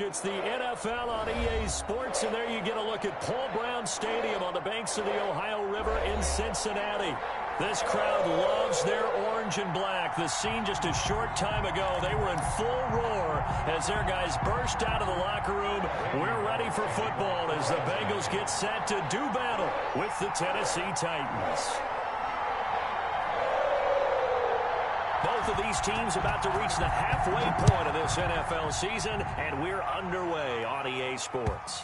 It's the NFL on EA Sports, and there you get a look at Paul Brown Stadium on the banks of the Ohio River in Cincinnati. This crowd loves their orange and black. The scene just a short time ago, they were in full roar as their guys burst out of the locker room. We're ready for football as the Bengals get set to do battle with the Tennessee Titans. Both of these teams about to reach the halfway point of this NFL season, and we're underway on EA Sports.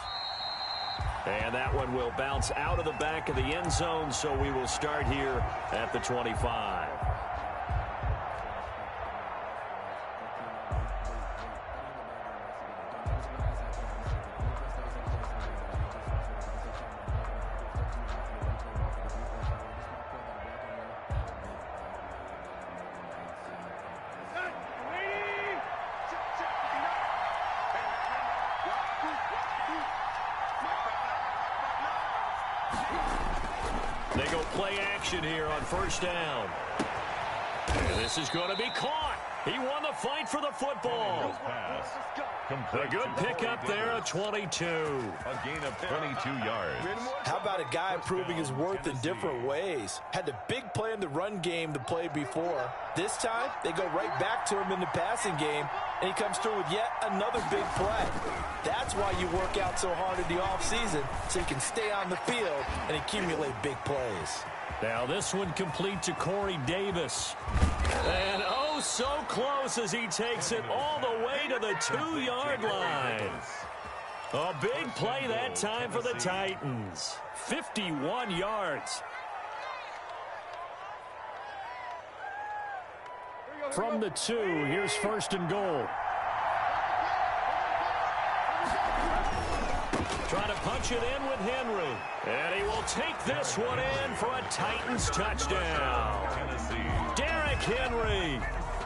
And that one will bounce out of the back of the end zone, so we will start here at the 25. They go play action here on first down. And this is going to be caught. He won the fight for the football. A good pickup there at 22. A gain of 22 yards. How about a guy proving his worth in different ways? Had the big play in the run game the play before. This time, they go right back to him in the passing game, and he comes through with yet another big play. That's why you work out so hard in the offseason, so you can stay on the field and accumulate big plays. Now this one complete to Corey Davis. And oh, so close as he takes it all the way to the 2-yard line. A big play that time for the Titans. 51 yards. From the 2, here's first and goal. Trying to punch it in with Henry. And he will take this one in for a Titans touchdown. Derrick Henry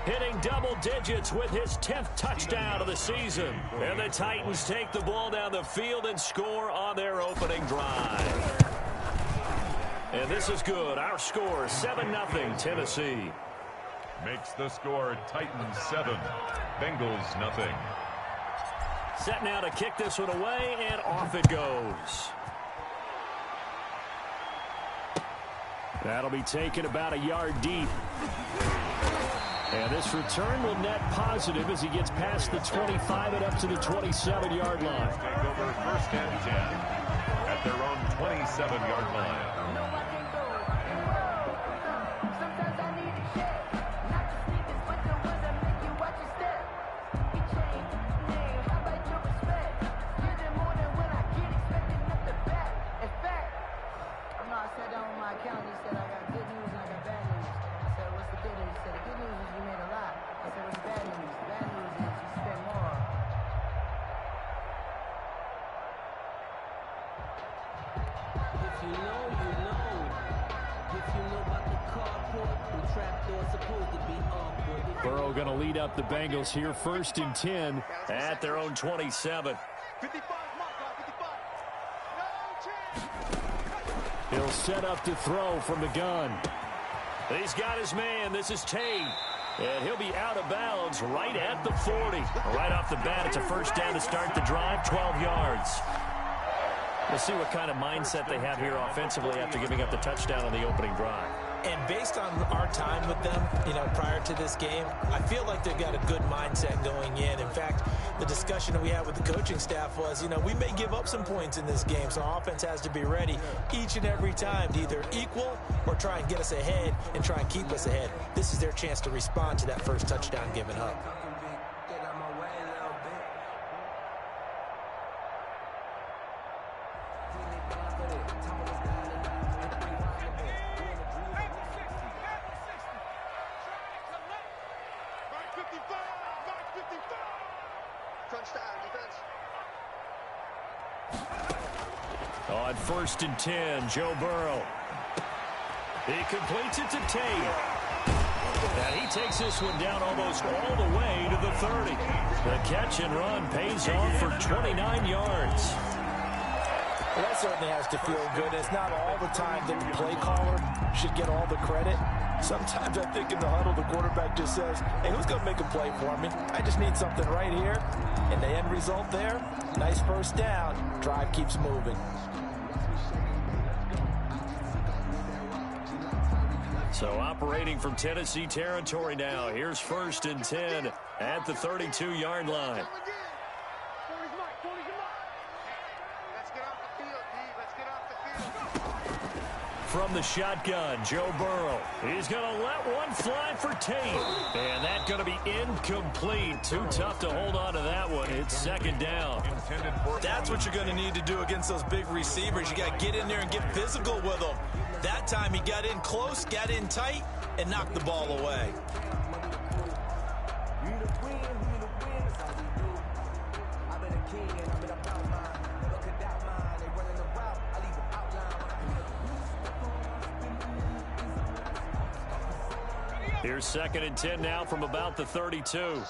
hitting double digits with his 10th touchdown of the season. And the Titans take the ball down the field and score on their opening drive. And this is good. Our score, 7-0 Tennessee. Makes the score Titans 7, Bengals nothing. Set now to kick this one away, and off it goes. That'll be taken about a yard deep. And this return will net positive as he gets past the 25 and up to the 27-yard line. Take over first and 10 at their own 27-yard line. Burrow going to lead up the Bengals here, first and 10 at their own 27. He'll set up to throw from the gun. He's got his man. This is Tate. And he'll be out of bounds right at the 40. Right off the bat, it's a first down to start the drive, 12 yards. We'll see what kind of mindset they have here offensively after giving up the touchdown on the opening drive. And based on our time with them, prior to this game, I feel like they've got a good mindset going in. In fact, the discussion that we had with the coaching staff was, we may give up some points in this game, so our offense has to be ready each and every time to either equal or try and get us ahead and try and keep us ahead. This is their chance to respond to that first touchdown given up. On first and 10, Joe Burrow. He completes it to Tate. And he takes this one down almost all the way to the 30. The catch and run pays off for 29 yards. Well, that certainly has to feel good. It's not all the time that the play caller should get all the credit. Sometimes I think in the huddle, the quarterback just says, hey, who's going to make a play for me? I just need something right here. And the end result there, nice first down. Drive keeps moving. So operating from Tennessee territory now. Here's 1st and 10 at the 32-yard line. From the shotgun, Joe Burrow. He's going to let one fly for Tate. And that's going to be incomplete. Too tough to hold on to that one. It's 2nd down. That's what you're going to need to do against those big receivers. You got to get in there and get physical with them. That time he got in close, got in tight, and knocked the ball away. Here's 2nd and 10 now from about the 32.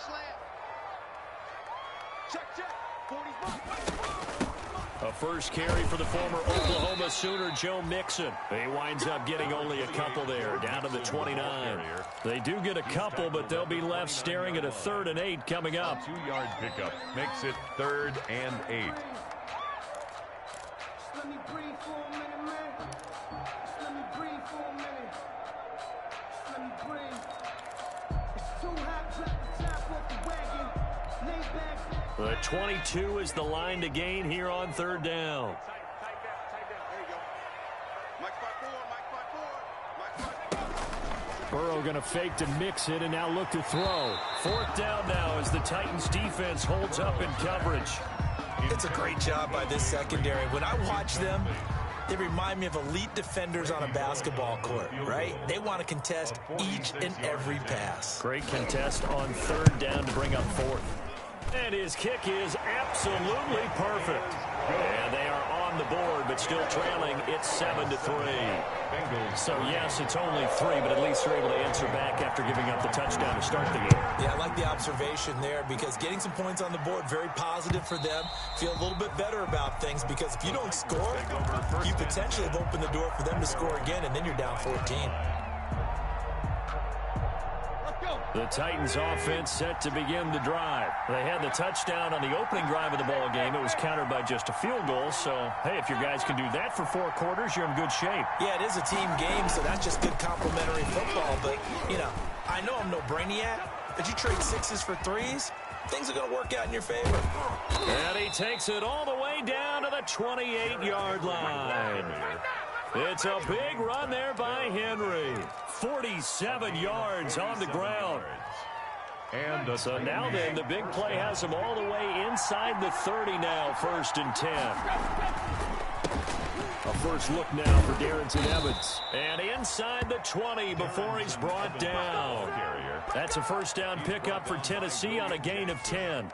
A first carry for the former Oklahoma Sooner, Joe Mixon. He winds up getting only a couple there, down to the 29. They do get a couple, but they'll be left staring at a 3rd and 8 coming up. 2-yard pickup makes it 3rd and 8. Let me breathe for a minute, man. Let me breathe for a minute. Let me breathe. It's too hot, drop the top off the wagon. Lay back. The 22 is the line to gain here on 3rd down. Tight down. There you go. Mike 5-4. Burrow going to fake to mix it and now look to throw. 4th down now as the Titans defense holds up in coverage. It's a great job by this secondary. When I watch them, they remind me of elite defenders on a basketball court, right? They want to contest each and every pass. Great contest on 3rd down to bring up 4th. And his kick is absolutely perfect. And they are on the board, but still trailing. It's 7-3. So, yes, it's only 3, but at least they're able to answer back after giving up the touchdown to start the game. Yeah, I like the observation there because getting some points on the board, very positive for them. Feel a little bit better about things because if you don't score, you potentially have opened the door for them to score again, and then you're down 14. The Titans offense set to begin the drive. They had the touchdown on the opening drive of the ball game. It was countered by just a field goal. So, hey, if your guys can do that for 4 quarters, you're in good shape. Yeah, it is a team game, so that's just good complementary football. But, you know, I know I'm no brainiac, but you trade 6s for 3s, things are going to work out in your favor. And he takes it all the way down to the 28-yard line. It's a big run there by Henry. 47 yards on the ground. And so now then, the big play has him all the way inside the 30 now, 1st and 10. A first look now for Darrington Evans. And inside the 20 before he's brought down. That's a 1st down pickup for Tennessee on a gain of 10.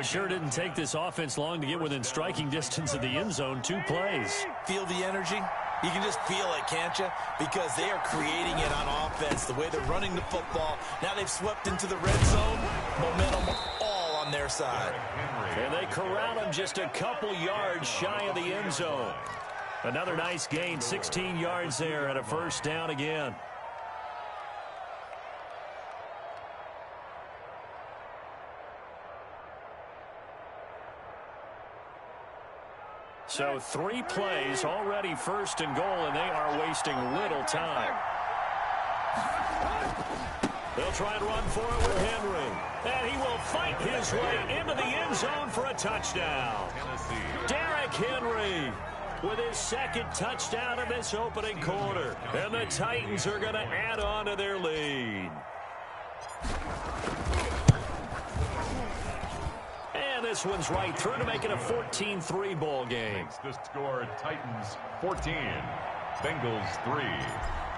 Sure didn't take this offense long to get within striking distance of the end zone. 2 plays. Feel the energy? You can just feel it, can't you? Because they are creating it on offense, the way they're running the football. Now they've swept into the red zone. Momentum all on their side. And they corral him just a couple yards shy of the end zone. Another nice gain, 16 yards there, and a 1st down again. So 3 plays, already 1st and goal, and they are wasting little time. They'll try and run for it with Henry. And he will fight his way into the end zone for a touchdown. Derrick Henry with his 2nd touchdown of this opening quarter. And the Titans are going to add on to their lead. And this one's right through to make it a 14-3 ball game. The score, Titans 14, Bengals 3.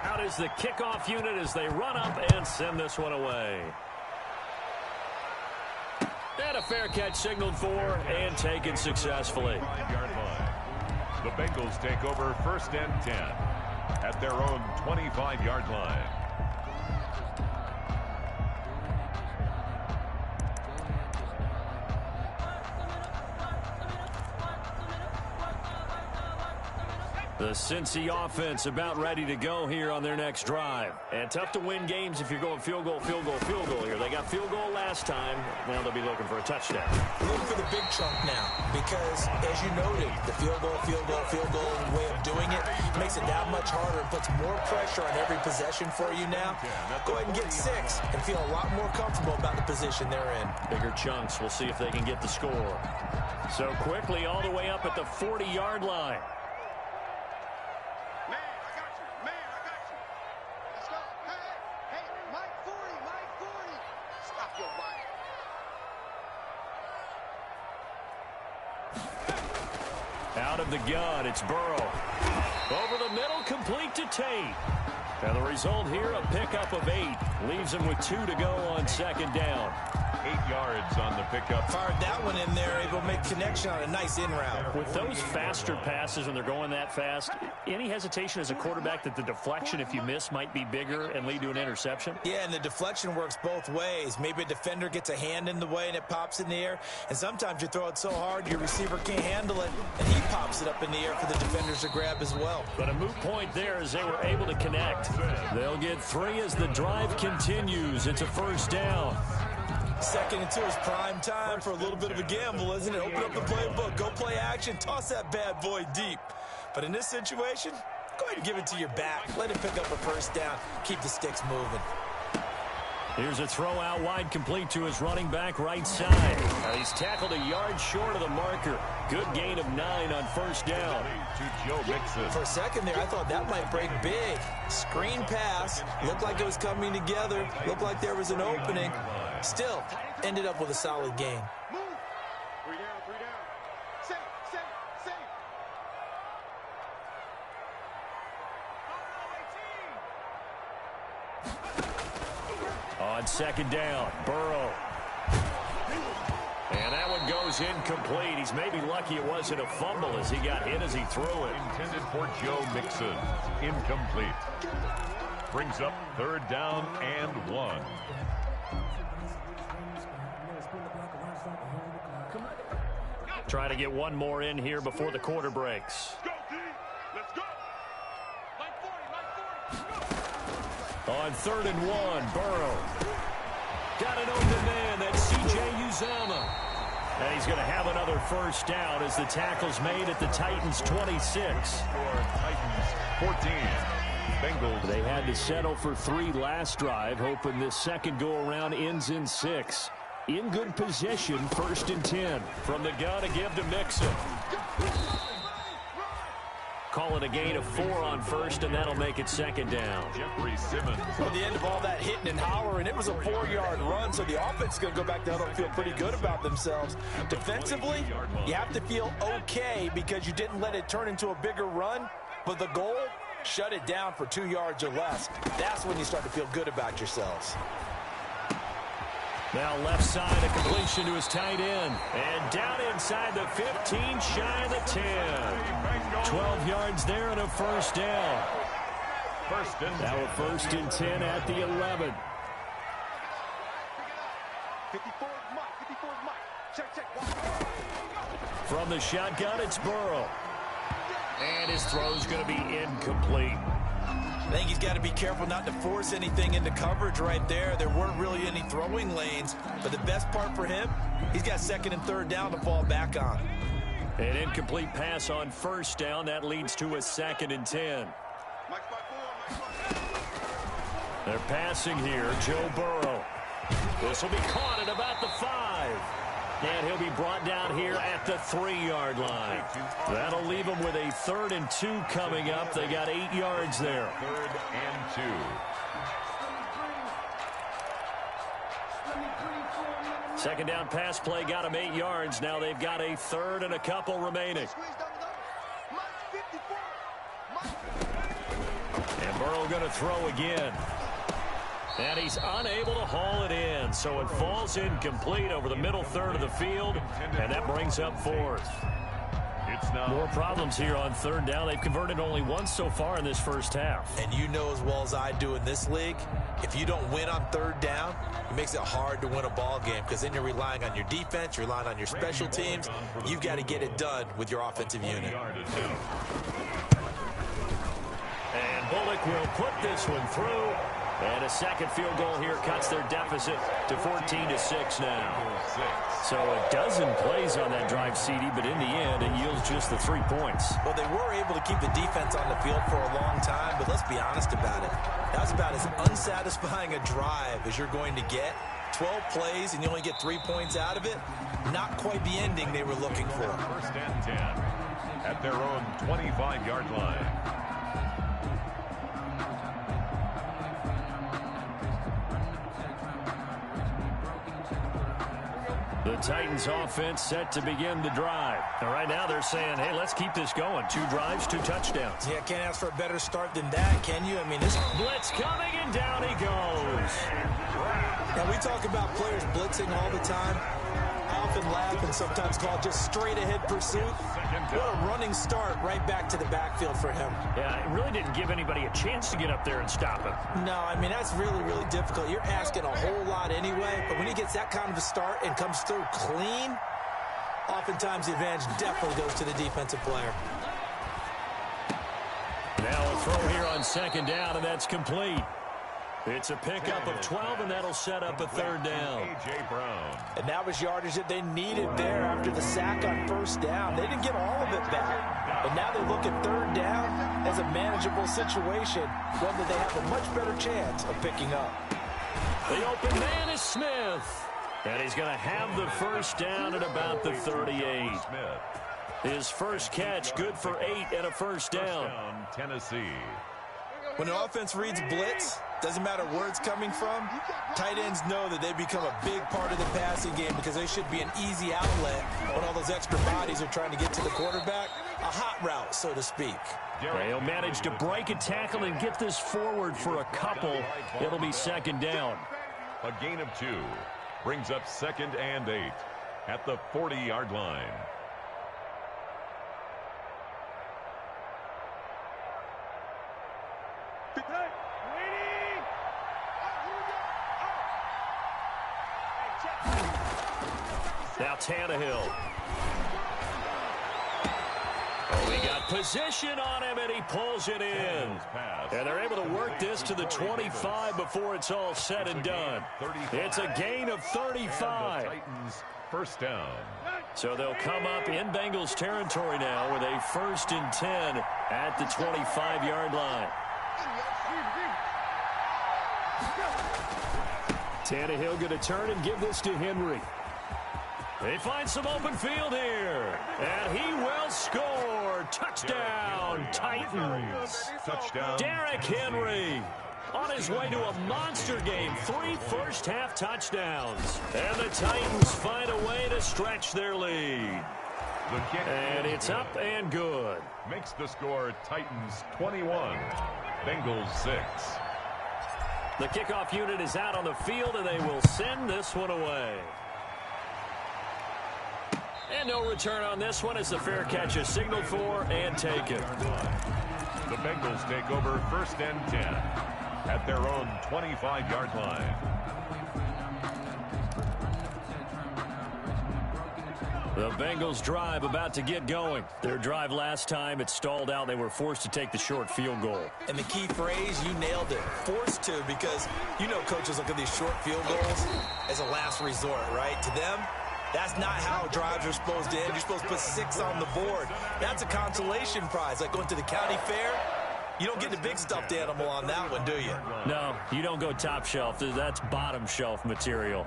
Out is the kickoff unit as they run up and send this one away. And a fair catch signaled for and taken successfully. 5-yard line. The Bengals take over 1st and 10 at their own 25-yard line. The Cincy offense about ready to go here on their next drive. And tough to win games if you're going field goal, field goal, field goal here. They got field goal last time. Now they'll be looking for a touchdown. Looking for the big chunk now because, as you noted, the field goal way of doing it makes it that much harder and puts more pressure on every possession for you now. Go ahead and get 6 and feel a lot more comfortable about the position they're in. Bigger chunks. We'll see if they can get the score. So quickly all the way up at the 40-yard line. Out of the gun, it's Burrow. Over the middle, complete to Tate. And the result here, a pickup of 8. Leaves him with 2 to go on second down. 8 yards on the pickup. Fired that one in there, able to make connection on a nice in route. With those faster passes when they're going that fast, any hesitation as a quarterback that the deflection, if you miss, might be bigger and lead to an interception? Yeah, and the deflection works both ways. Maybe a defender gets a hand in the way and it pops in the air. And sometimes you throw it so hard your receiver can't handle it, and he pops it up in the air for the defenders to grab as well. But a moot point there as they were able to connect. They'll get 3 as the drive continues. It's a first down. 2nd and 2 is prime time for a little bit of a gamble, isn't it? Open up the playbook, go play action, toss that bad boy deep. But in this situation, go ahead and give it to your back. Let him pick up a first down. Keep the sticks moving. Here's a throw out wide, complete to his running back right side. Now he's tackled a yard short of the marker. Good gain of 9 on first down. To Joe Mixon. For a second there, I thought that might break big. Screen pass. Looked like it was coming together. Looked like there was an opening. Still, ended up with a solid game. Move. 3 down, 3 down. Safe. On second down, Burrow. And that one goes incomplete. He's maybe lucky it wasn't a fumble as he got hit as he threw it. Intended for Joe Mixon. Incomplete. Brings up 3rd down and 1. Try to get one more in here before the quarter breaks. Let's go. On 3rd and 1, Burrow. Got an open man, that's C.J. Uzomah. And he's going to have another first down as the tackle's made at the Titans 26. For Titans 14. Bengals. They had to settle for 3 last drive, hoping this second go-around ends in 6. In good position, 1st and 10. From the gun to give to Mixon. Call it a gain of 4 on first, and that'll make it second down. Jeffrey Simmons. At the end of all that hitting and hollering, it was a 4-yard run, so the offense is going to go back down and feel pretty good about themselves. Defensively, you have to feel okay because you didn't let it turn into a bigger run, but the goal, shut it down for 2 yards or less. That's when you start to feel good about yourselves. Now left side, a completion to his tight end. And down inside the 15, shy of the 10. 12 yards there and a first down. Now a 1st and 10 at the 11. 54 Mike. Check. From the shotgun, it's Burrow. And his throw's going to be incomplete. I think he's got to be careful not to force anything into coverage right there. There weren't really any throwing lanes, but the best part for him, he's got 2nd and 3rd down to fall back on. An incomplete pass on first down. That leads to a 2nd and 10. They're passing here. Joe Burrow. This will be caught at about the 5. And he'll be brought down here at the 3-yard line. That'll leave them with a 3rd and 2 coming up. They got 8 yards there. 3rd and 2. Second down pass play got them 8 yards. Now they've got a 3rd and a couple remaining. And Burrow going to throw again. And he's unable to haul it in, so it falls incomplete over the middle 3rd of the field, and that brings up 4th. It's now more problems here on 3rd down. They've converted only once so far in this first half. And you know as well as I do in this league, if you don't win on 3rd down, it makes it hard to win a ball game because then you're relying on your defense, you're relying on your special teams. You've got to get it done with your offensive unit. Bullock will put this one through. And a second field goal here cuts their deficit to 14-6 now. So a dozen plays on that drive, CD, but in the end, it yields just the 3 points. Well, they were able to keep the defense on the field for a long time, but let's be honest about it. That was about as unsatisfying a drive as you're going to get. 12 plays, and you only get 3 points out of it. Not quite the ending they were looking for. First and 10 at their own 25-yard line. The Titans offense set to begin the drive. And right now they're saying, hey, let's keep this going. 2 drives, 2 touchdowns. Yeah, can't ask for a better start than that, can you? I mean, this blitz coming, and down he goes. Now, we talk about players blitzing all the time. I often laugh and sometimes call it just straight-ahead pursuit. What a running start right back to the backfield for him. Yeah, it really didn't give anybody a chance to get up there and stop him. No, I mean, that's really, really difficult. You're asking a whole lot anyway, but when he gets that kind of a start and comes through clean, oftentimes the advantage definitely goes to the defensive player. Now a throw here on second down, and that's complete. It's a pickup of 12, and that'll set up a third down. A.J. Brown. And that was yardage that they needed there after the sack on first down. They didn't get all of it back. And now they look at third down as a manageable situation, one that they have a much better chance of picking up. The open man is Smith. And he's going to have the first down at about the 38. His first catch, good for 8 and a first down. Tennessee. When an offense reads blitz, doesn't matter where it's coming from, tight ends know that they become a big part of the passing game because they should be an easy outlet when all those extra bodies are trying to get to the quarterback. A hot route, so to speak. They'll manage to break a tackle and get this forward for a couple. It'll be second down. A gain of 2 brings up second and 8 at the 40-yard line. Now Tannehill. Oh, he got position on him, and he pulls it in. And they're able to work this to the 25 before it's all said and done. It's a gain of 35. Titans first down. So they'll come up in Bengals territory now with a 1st and 10 at the 25-yard line. Tannehill going to turn and give this to Henry. They find some open field here, and he will score. Touchdown, Titans. Touchdown. Derrick Henry on his way to a monster game. 3 first-half touchdowns. And the Titans find a way to stretch their lead. And it's up and good. Makes the score Titans 21, Bengals 6. The kickoff unit is out on the field, and they will send this one away. And no return on this one as the fair catch is signaled for and taken. The Bengals take over 1st and 10 at their own 25-yard line. The Bengals drive about to get going. Their drive last time, it stalled out. They were forced to take the short field goal. And the key phrase, you nailed it. Forced to, because you know coaches look at these short field goals as a last resort, right? To them, that's not how drives are supposed to end. You're supposed to put 6 on the board. That's a consolation prize. Like going to the county fair, you don't get the big stuffed animal on that one, do you? No, you don't go top shelf. That's bottom shelf material.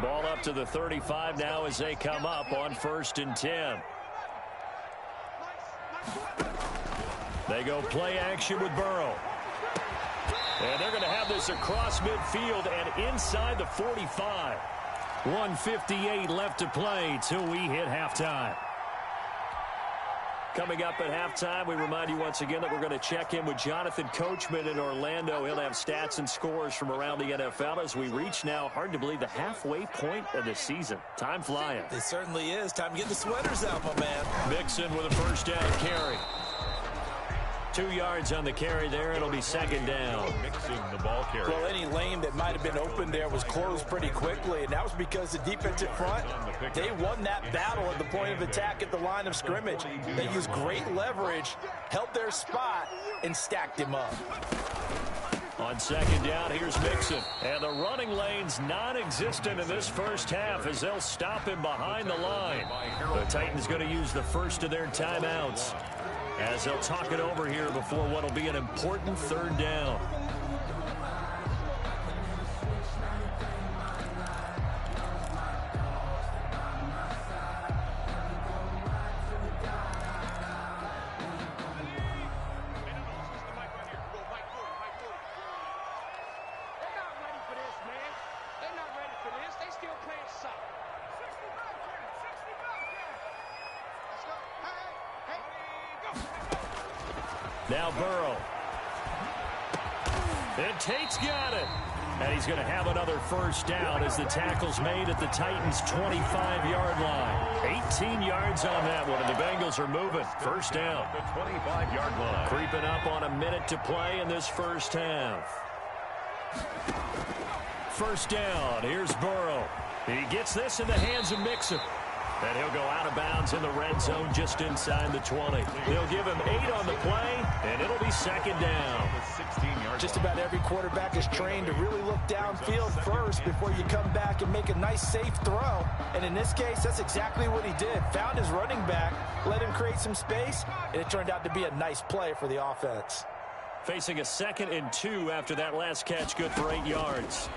Ball up to the 35 now as they come up on 1st and 10. They go play action with Burrow. And they're going to have this across midfield and inside the 45. 1:58 left to play till we hit halftime. Coming up at halftime, we remind you once again that we're going to check in with Jonathan Coachman in Orlando. He'll have stats and scores from around the NFL as we reach now, hard to believe, the halfway point of the season. Time flying. It certainly is. Time to get the sweaters out, my man. Mixon with a first down carry. 2 yards on the carry there. It'll be second down. Mixing the ball carrier. Well, any lane that might have been open there was closed pretty quickly, and that was because the defensive front, they won that battle at the point of attack at the line of scrimmage. They used great leverage, held their spot, and stacked him up. On second down, here's Mixon. And the running lane's non-existent in this first half as they'll stop him behind the line. The Titans going to use the first of their timeouts as they'll talk it over here before what will be an important third down. Now Burrow. And Tate's got it. And he's going to have another first down as the tackle's made at the Titans' 25-yard line. 18 yards on that one, and the Bengals are moving. First down. The 25-yard line. Creeping up on a minute to play in this first half. First down. Here's Burrow. He gets this in the hands of Mixon. And he'll go out of bounds in the red zone just inside the 20. They'll give him 8 on the play, and it'll be second down. Just about every quarterback is trained to really look downfield first before you come back and make a nice, safe throw. And in this case, that's exactly what he did. Found his running back, let him create some space, and it turned out to be a nice play for the offense. Facing a 2nd and 2 after that last catch, good for 8 yards.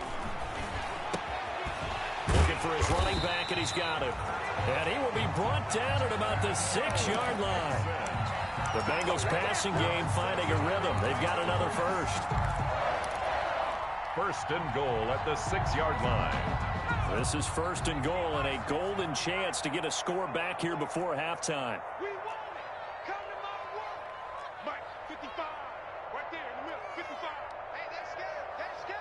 Looking for his running back, and he's got it. And he will be brought down at about the 6-yard line. The Bengals passing game finding a rhythm. They've got another first. First and goal at the 6-yard line. This is first and goal and a golden chance to get a score back here before halftime. We want it. Come to my work. Mike, 55. Right there in the middle, 55. Hey, that's good. That's good.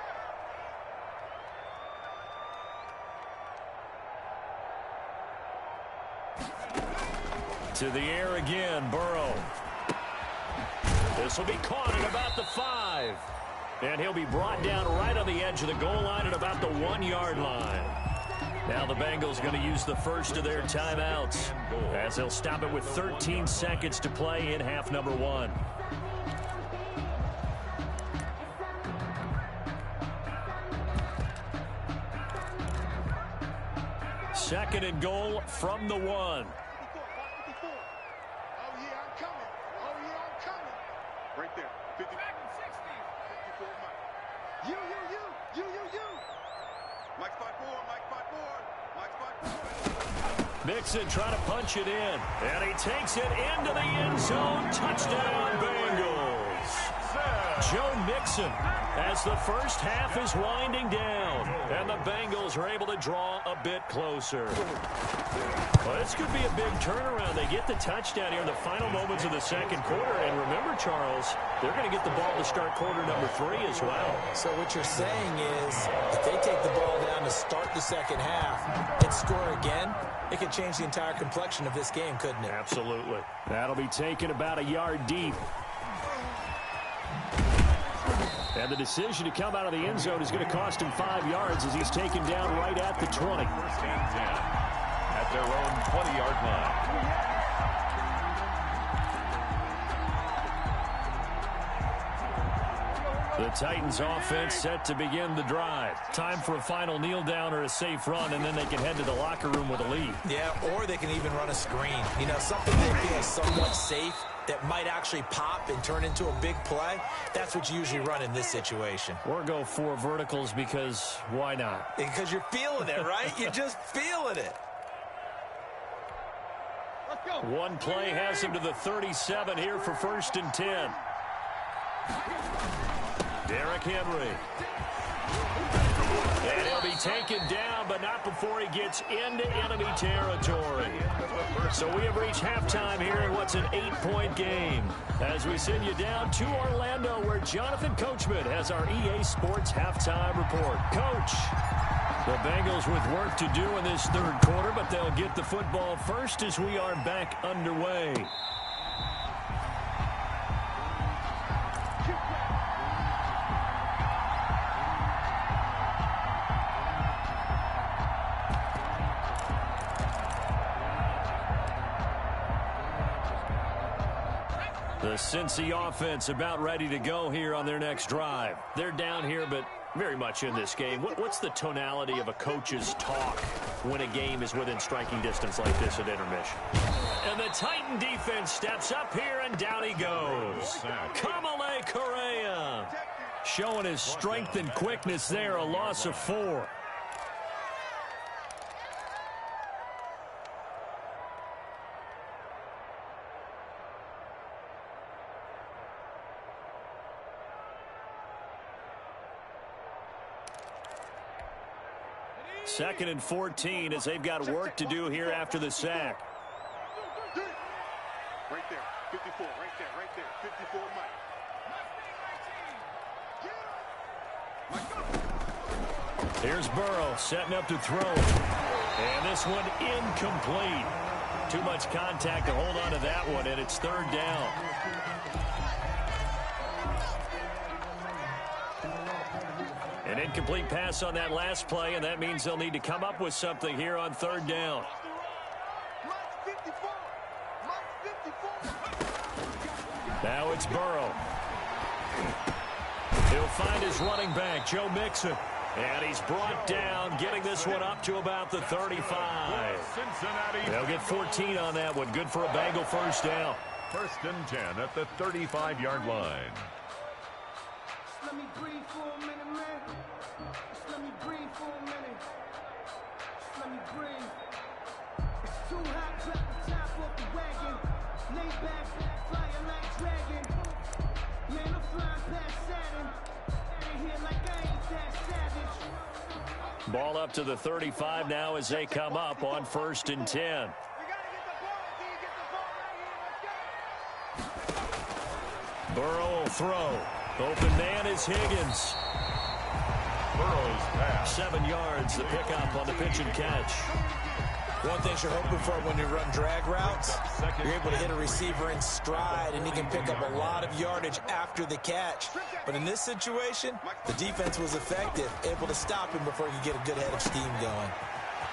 To the air again, Burrow. This will be caught at about the 5. And he'll be brought down right on the edge of the goal line at about the 1-yard line. Now the Bengals going to use the first of their timeouts as they'll stop it with 13 seconds to play in half number 1. Second and goal from the 1. Right there. 50. Back in 60. 54, Mike. You. Mike spot 4, Mike spot 4. Mike spot 4. Mixon trying to punch it in. And he takes it into the end zone. Touchdown, Bengals. Joe Mixon as the first half is winding down. And the Bengals are able to draw a bit closer. Well, this could be a big turnaround. They get the touchdown here in the final moments of the second quarter. And remember, Charles, they're going to get the ball to start quarter number 3 as well. So what you're saying is if they take the ball down to start the second half and score again, it could change the entire complexion of this game, couldn't it? Absolutely. That'll be taken about a yard deep. And the decision to come out of the end zone is going to cost him 5 yards as he's taken down right at the 20. First and 10 at their own 20-yard line. The Titans offense set to begin the drive. Time for a final kneel down or a safe run, and then they can head to the locker room with a lead. Yeah, or they can even run a screen. You know, something they feel somewhat safe that might actually pop and turn into a big play. That's what you usually run in this situation. Or go 4 verticals because why not? Because you're feeling it, right? You're just feeling it. One play has him to the 37 here for first and 10. Derrick Henry. And he'll be taken down, but not before he gets into enemy territory. So we have reached halftime here in what's an 8-point game. As we send you down to Orlando, where Jonathan Coachman has our EA Sports halftime report. Coach, the Bengals with work to do in this third quarter, but they'll get the football first as we are back underway. The Cincy offense about ready to go here on their next drive. They're down here, but very much in this game. What's the tonality of a coach's talk when a game is within striking distance like this at intermission? And the Titan defense steps up here, and down he goes. Kamale Correa showing his strength and quickness there, a loss of 4. Second and 14 as they've got work to do here after the sack. Right there, 54, right there, 54, Mike. Here's Burrow setting up to throw. And this one incomplete. Too much contact to hold on to that one, and it's 3rd down. An incomplete pass on that last play, and that means they'll need to come up with something here on 3rd down. Now it's Burrow. He'll find his running back, Joe Mixon. And he's brought down, getting this one up to about the 35. They'll get 14 on that one. Good for a Bengal 1st down. 1st and 10 at the 35-yard line. Let me breathe for a minute, man. Just let me breathe for a minute. Just let me breathe. It's too hot, drop the top off the wagon. Lay back, fire like dragon. Man, I'm flying past Saturn. Ain't here like I ain't that savage. Ball up to the 35 now as they come up on 1st and 10. Burrow will throw. Open man is Higgins. Burrow's pass. 7 yards, the pickup on the pitch and catch. One thing you're hoping for when you run drag routes, you're able to hit a receiver in stride, and he can pick up a lot of yardage after the catch. But in this situation, the defense was effective, able to stop him before he could get a good head of steam going.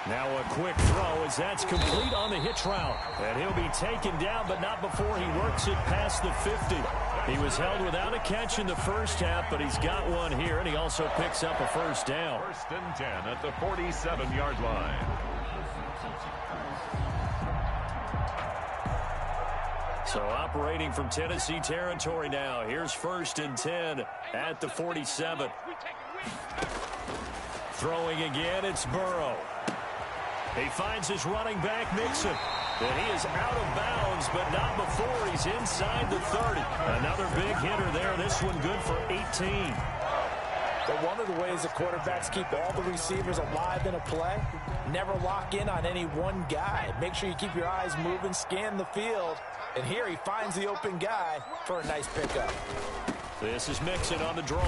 Now a quick throw as that's complete on the hitch route. And he'll be taken down, but not before he works it past the 50. He was held without a catch in the 1st half, but he's got one here, and he also picks up a 1st down. 1st and 10 at the 47-yard line. So operating from Tennessee territory now. Here's 1st and 10 at the 47. Throwing again, it's Burrow. He finds his running back, Mixon. And he is out of bounds, but not before he's inside the 30. Another big hitter there. This one good for 18. But one of the ways that quarterbacks keep all the receivers alive in a play, never lock in on any one guy. Make sure you keep your eyes moving, scan the field. And here he finds the open guy for a nice pickup. This is Mixon on the draw.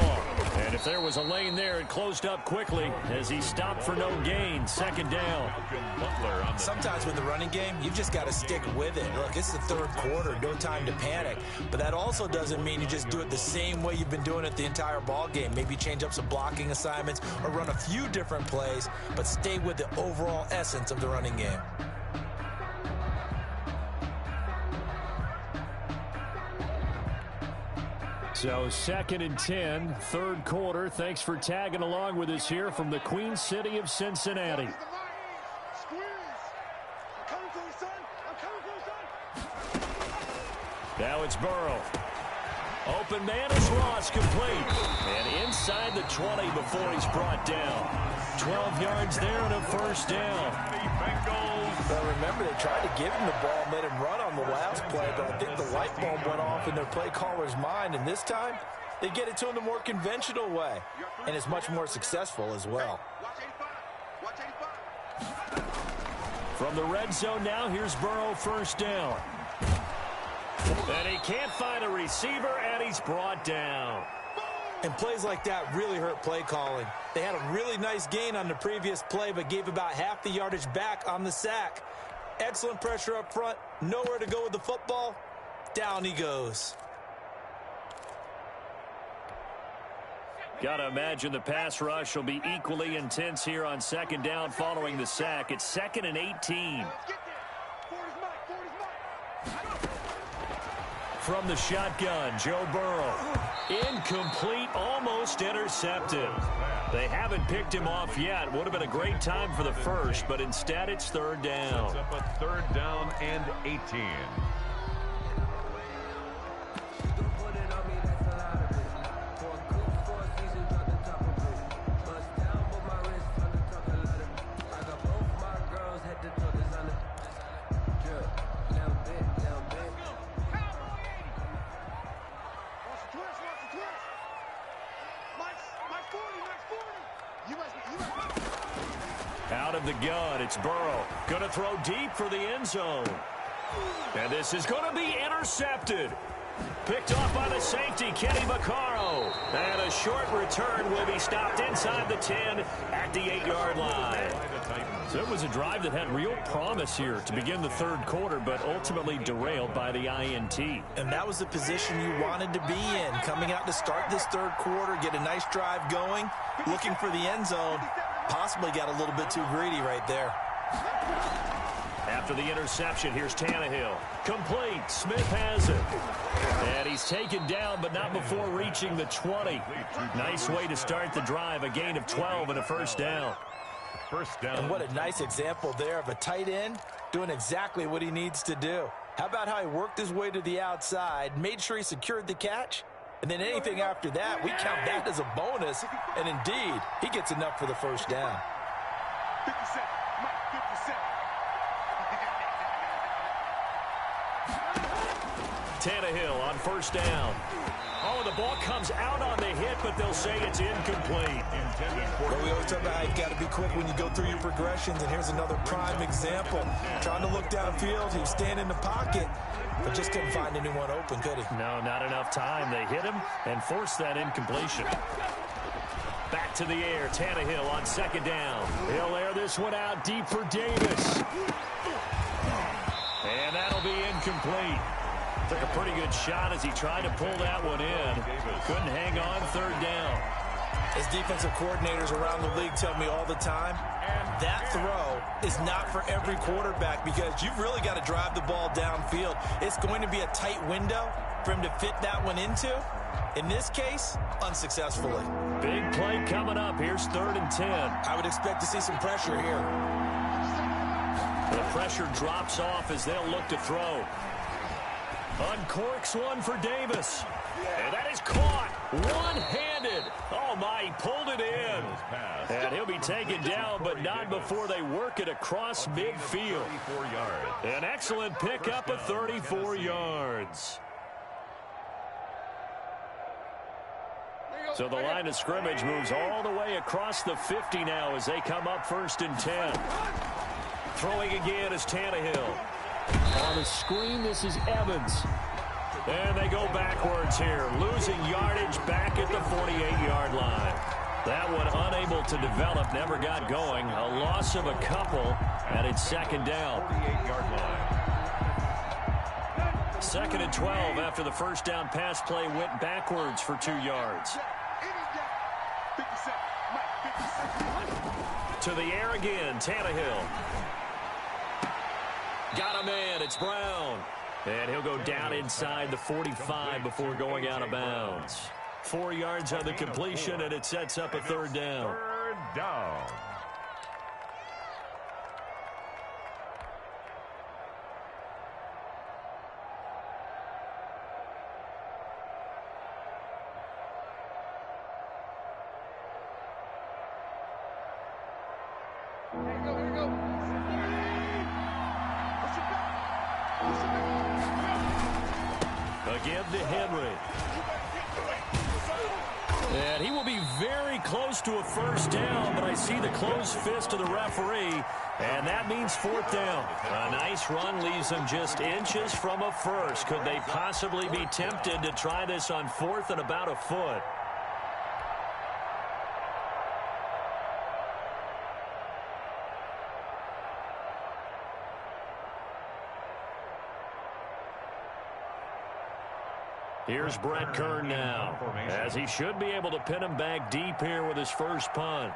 And if there was a lane there, it closed up quickly as he stopped for no gain. 2nd down. Sometimes with the running game, you've just got to stick with it. Look, it's the 3rd quarter, no time to panic. But that also doesn't mean you just do it the same way you've been doing it the entire ball game. Maybe change up some blocking assignments or run a few different plays, but stay with the overall essence of the running game. So 2nd and 10, 3rd quarter. Thanks for tagging along with us here from the Queen City of Cincinnati. Now it's Burrow. Open man is Ross, complete. And inside the 20 before he's brought down. 12 yards there and a 1st down. Well, remember, they tried to give him the ball and let him run on the last play, but I think the light bulb went off in their play caller's mind, and this time they get it to him the more conventional way, and it's much more successful as well. From the red zone now, here's Burrow, 1st down. And he can't find a receiver, and he's brought down. And plays like that really hurt play calling. They had a really nice gain on the previous play, but gave about half the yardage back on the sack. Excellent pressure up front. Nowhere to go with the football. Down he goes. Got to imagine the pass rush will be equally intense here on 2nd down following the sack. It's 2nd and 18. from the shotgun. Joe Burrow. Incomplete, almost intercepted. They haven't picked him off yet. Would have been a great time for the first, but instead it's third down. Sets up a third down and 18. Out of the gun, it's Burrow. Going to throw deep for the end zone. And this is going to be intercepted. Picked off by the safety, Kenny Vaccaro. And a short return will be stopped inside the 10 at the 8-yard line. So it was a drive that had real promise here to begin the third quarter, but ultimately derailed by the INT. And that was the position you wanted to be in, coming out to start this third quarter, get a nice drive going, looking for the end zone. Possibly got a little bit too greedy right there. After the interception, here's Tannehill. Complete. Smith has it. And he's taken down, but not before reaching the 20. Nice way to start the drive. A gain of 12 and a first down. First down. And what a nice example there of a tight end doing exactly what he needs to do. How about how he worked his way to the outside, made sure he secured the catch, and then anything after that, we count that as a bonus. And indeed, he gets enough for the first down. 57, Mike, 57. Tannehill on first down. Oh, the ball comes out on the hit, but they'll say it's incomplete. Well, we always talk about how you've got to be quick when you go through your progressions, and here's another prime example. Trying to look downfield, he was standing in the pocket, but just couldn't find anyone open, could he? No, not enough time. They hit him and forced that incompletion. Back to the air, Tannehill on second down. He'll air this one out deep for Davis. And that'll be incomplete. Took a pretty good shot as he tried to pull that one in. Couldn't hang on, third down. As defensive coordinators around the league tell me all the time, that throw is not for every quarterback because you've really got to drive the ball downfield. It's going to be a tight window for him to fit that one into. In this case, unsuccessfully. Big play coming up. Here's 3rd and 10. I would expect to see some pressure here. The pressure drops off as they'll look to throw. Uncorks one for Davis. And that is caught one-handed. Oh, my, he pulled it in. And he'll be taken down, but not before they work it across midfield. An excellent pickup of 34 yards. So the line of scrimmage moves all the way across the 50 now as they come up 1st and 10. Throwing again is Tannehill. On the screen, this is Evans. And they go backwards here, losing yardage back at the 48-yard line. That one unable to develop, never got going. A loss of a couple, and it's 2nd down. 48-yard line. 2nd and 12 after the first down pass play went backwards for 2 yards. 57, Mike, 57. To the air again, Tannehill. Got him in, it's Brown. And he'll go down inside the 45 before going out of bounds. 4 yards on the completion, and it sets up a 3rd down. 3rd down. Again to Henry. And he will be very close to a first down, but I see the closed fist of the referee, and that means 4th down. A nice run leaves them just inches from a first. Could they possibly be tempted to try this on 4th and about a foot? Here's Brett Kern now, as he should be able to pin him back deep here with his first punt.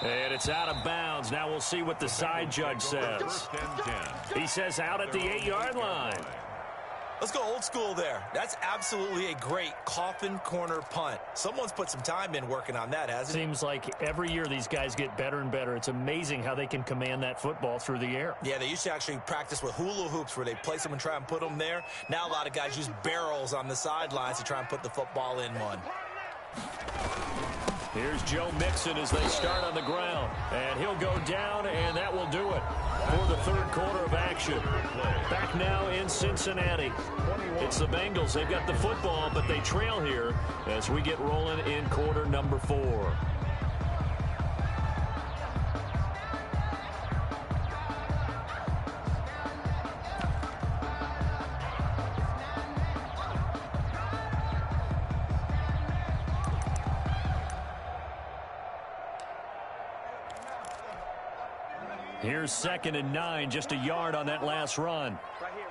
And it's out of bounds. Now we'll see what the side judge says. First and 10. He says out at the 8-yard line. Let's go old school there. That's absolutely a great coffin corner punt. Someone's put some time in working on that, hasn't it? Seems like every year these guys get better and better. It's amazing how they can command that football through the air. Yeah, they used to actually practice with hula hoops where they place them and try and put them there. Now a lot of guys use barrels on the sidelines to try and put the football in one. Here's Joe Mixon as they start on the ground. And he'll go down, and that will do it for the third quarter of action. Back now in Cincinnati. It's the Bengals. They've got the football, but they trail here as we get rolling in quarter number 4. Here's 2nd and 9, just a yard on that last run. Right here.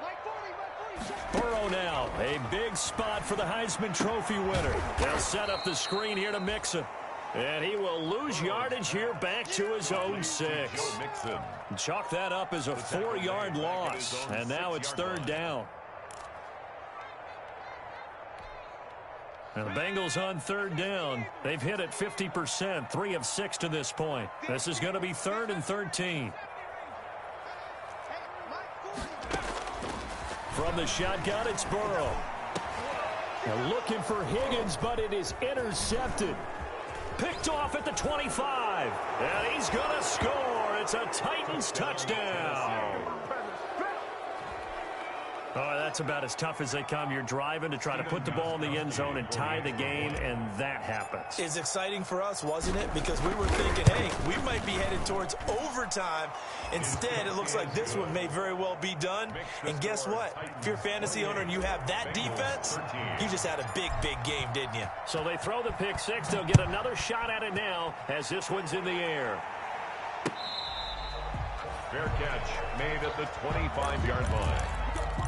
Mike 40. Burrow now, a big spot for the Heisman Trophy winner. They'll set up the screen here to Mixon. And he will lose yardage here back to his own 6. Mixon. Chalk that up as a 4-yard loss. And now it's 3rd down. And the Bengals on 3rd down. They've hit it 50%, 3 of 6 to this point. This is going to be 3rd and 13. From the shotgun, it's Burrow. They're looking for Higgins, but it is intercepted. Picked off at the 25. And he's going to score. It's a Titans touchdown. Oh, that's about as tough as they come. You're driving to try to put the ball in the end zone and tie the game, and that happens. It's exciting for us, wasn't it? Because we were thinking, hey, we might be headed towards overtime. Instead, it looks like this one may very well be done. And guess what? If you're a fantasy owner and you have that defense, you just had a big, big game, didn't you? So they throw the pick 6. They'll get another shot at it now as this one's in the air. Fair catch made at the 25-yard line.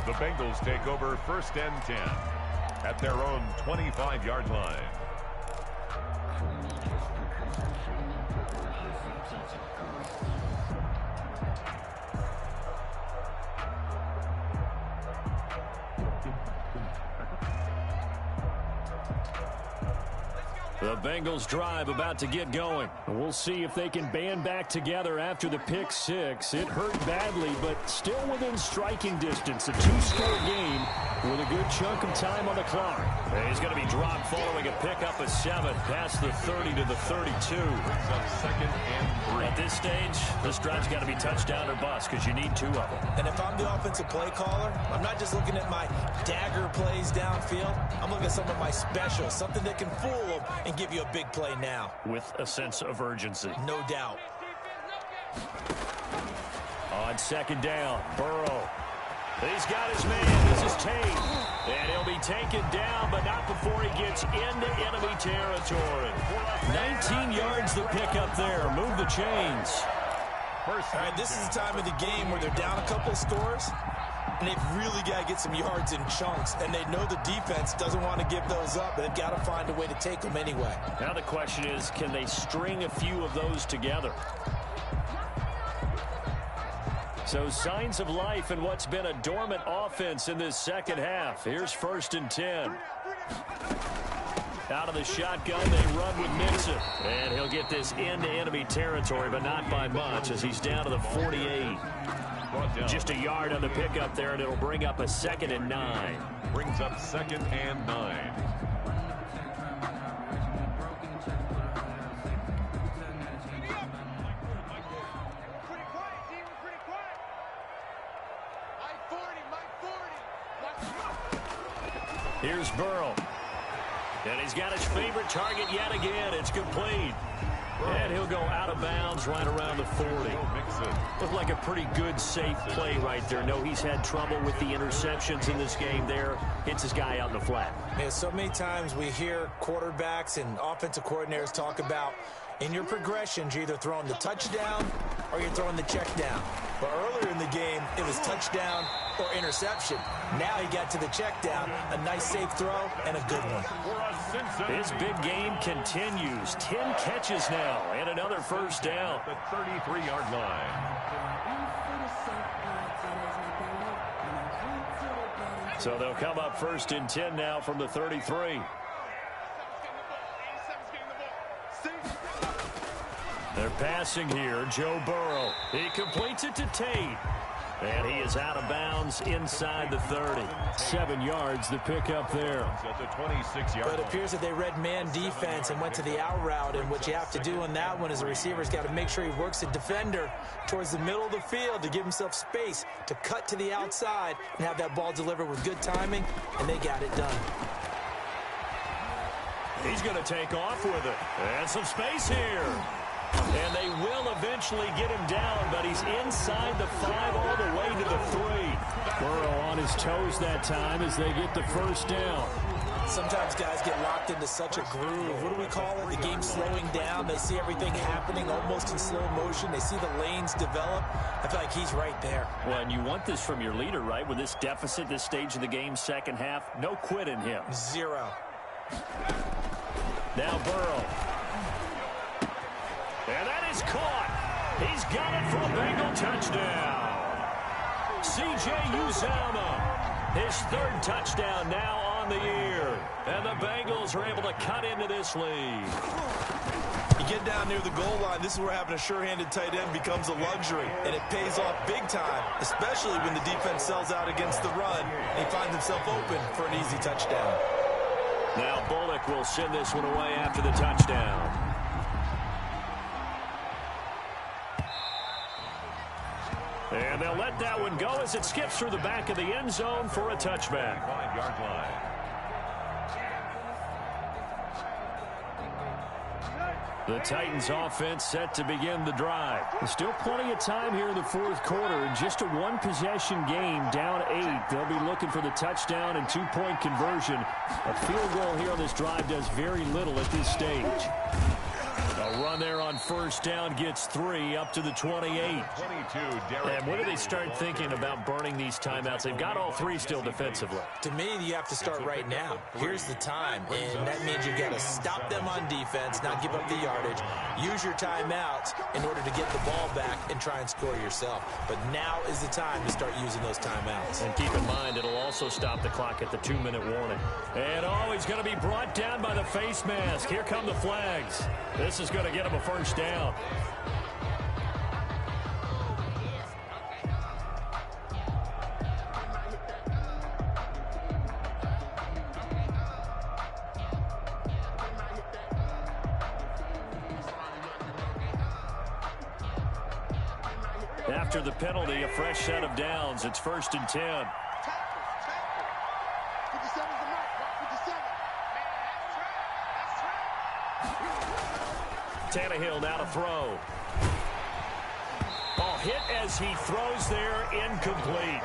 The Bengals take over 1st and 10 at their own 25-yard line. The Bengals drive about to get going. We'll see if they can band back together after the pick 6. It hurt badly, but still within striking distance. A 2-score game with a good chunk of time on the clock. And he's going to be dropped following a pickup of 7 past the 30 to the 32. Brings up 2nd and 3. At this stage, this drive's got to be touchdown or bust because you need 2 of them. And if I'm the offensive play caller, I'm not just looking at my dagger plays downfield. I'm looking at some of my specials, something that can fool them and give you a big play now. With a sense of urgency. No doubt. On 2nd down, Burrow. He's got his man. This is Tate. And he'll be taken down, but not before he gets into enemy territory. 19 yards the pickup there. Move the chains. All right, this is the time of the game where they're down a couple scores, and they've really got to get some yards in chunks, and they know the defense doesn't want to give those up, but they've got to find a way to take them anyway. Now the question is, can they string a few of those together? So signs of life in what's been a dormant offense in this second half. Here's 1st and 10. Out of the shotgun, they run with Mixon. And he'll get this into enemy territory, but not by much as he's down to the 48. Just a yard on the pickup there, and it'll bring up a 2nd and 9. Brings up 2nd and 9. Here's Burrow. And he's got his favorite target yet again. It's complete. And he'll go out of bounds right around the 40. Looked like a pretty good, safe play right there. No, he's had trouble with the interceptions in this game there. Hits his guy out in the flat. Yeah, so many times we hear quarterbacks and offensive coordinators talk about in your progressions, you're either throwing the touchdown or you're throwing the check down. But earlier in the game, it was touchdown or interception. Now he got to the check down, a nice safe throw, and a good one. His big game continues. 10 catches now and another first down. The 33-yard line. So they'll come up first and 10 now from the 33. They're passing here. Joe Burrow. He completes it to Tate. And he is out of bounds inside the 30. 7 yards the pick up there. At the 26-yard But it appears that they read man defense and went to the out route. And what you have to do on that one is the receiver's got to make sure he works the defender towards the middle of the field to give himself space to cut to the outside and have that ball delivered with good timing. And they got it done. He's going to take off with it. And some space here. And they will eventually get him down, but he's inside the 5 all the way to the 3. Burrow on his toes that time as they get the first down. Sometimes guys get locked into such a groove. What do we call it? The game's slowing down. They see everything happening almost in slow motion. They see the lanes develop. I feel like he's right there. Well, and you want this from your leader, right? With this deficit, this stage of the game, second half, no quit in him. 0. Now Burrow. And that is caught. He's got it for a Bengal touchdown. C.J. Uzomah, his 3rd touchdown now on the year. And the Bengals are able to cut into this lead. You get down near the goal line, this is where having a sure-handed tight end becomes a luxury. And it pays off big time, especially when the defense sells out against the run. And he finds himself open for an easy touchdown. Now Bullock will send this one away after the touchdown. And they'll let that one go as it skips through the back of the end zone for a touchback. 5-yard line. The Titans offense set to begin the drive. There's still plenty of time here in the 4th quarter. Just a 1-possession game, down 8. They'll be looking for the touchdown and 2-point conversion. A field goal here on this drive does very little at this stage. A run there on first down gets 3 up to the 28. 22, and when do they start thinking about burning these timeouts? They've got all 3 still defensively. To me, you have to start right now. Here's the time, and that means you've got to stop them on defense, not give up the yardage, use your timeouts in order to get the ball back and try and score yourself. But now is the time to start using those timeouts. And keep in mind, it'll also stop the clock at the 2-minute warning. And he's going to be brought down by the face mask. Here come the flags. This is going to get him a first down. After the penalty, a fresh set of downs. It's 1st and 10. Tannehill now to throw. Hit as he throws there, incomplete.